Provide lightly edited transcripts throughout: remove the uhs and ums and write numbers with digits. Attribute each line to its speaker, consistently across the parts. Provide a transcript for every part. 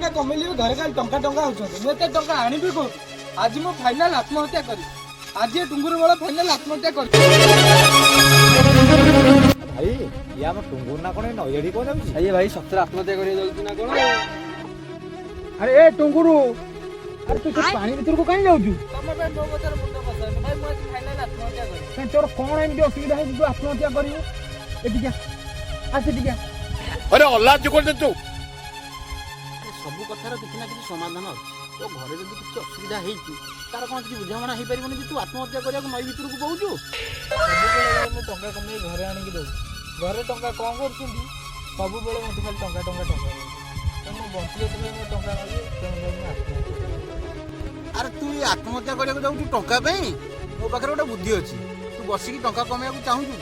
Speaker 1: टंका कमेली घरे खाली टंका टंका होछन मैं टंका आनिबी को आज मो फाइनल आत्महत्या करी आज ये टुंगुर वाला फाइनल आत्महत्या कर
Speaker 2: भाई या हम टुंगुर ना कोन नयडी कोन जाउची
Speaker 1: अरे भाई सत्र आत्महत्या करी जाउची ना कोन
Speaker 2: अरे ए टुंगुरु अरे तू पानी भीतर को काई जाउछु
Speaker 1: तम बे मो कथार मुंड बसन भाई मो फाइनल आत्महत्या करी
Speaker 2: तोर कोन एमती असुविधा है तू आत्महत्या करियो एटिका आसे टिका
Speaker 3: अरे अल्लाह जुकर दे तू
Speaker 4: सब कथार किसी ना किसी समाधान अच्छे तो घरे जब किसी असुविधा होती तार कौन किसी बुझाणा हो पारे तू आत्महत्या करा नई भितर को कौचु
Speaker 1: सब टंका कमे घरे आनी दो घरे टंका कौन कर सब बेले मत खाली टंका टंका टंका तो मो बंचिले तो टंका
Speaker 4: अरे तू ये आत्महत्या करा जाऊँ टंका मो पाखे गोटे बुद्धि अच्छी तू बसिकी टंका कमेया चाहूँ कि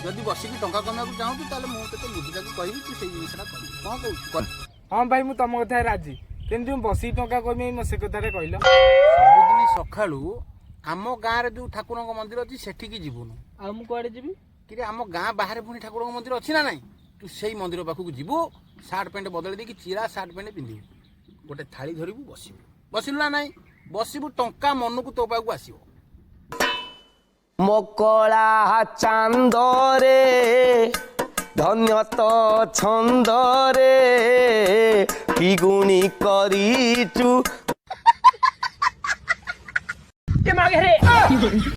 Speaker 4: जदि बसिकी टंका कमेया चाहूँ ताले मुझे बुद्धिटा कहबी तू से जिनसा कौन कहूँ
Speaker 1: हाँ भाई मु तुम कथा राजी किंतु बसी टंका कमी मो से कथा कहल
Speaker 4: सबुदिन सकाळू आम गाँव जो ठाकुर मंदिर अच्छी सेठिकी जीवुनु
Speaker 1: आम कुआडे जीवी
Speaker 4: कि आम गाँ बाहर पुणी ठाकुर मंदिर अच्छी ना ना तू से मंदिर पाखक जीवु सार्ट पैंट बदल देकी चिरा सार्ट पैंट पिंधु गोटे थाली धरबू बसबू बसिलु ना ना बसबू टंका मनकू तो पाखक आसो
Speaker 5: मकला चांदरे धन्यत छंदरे कि गुणी करिचु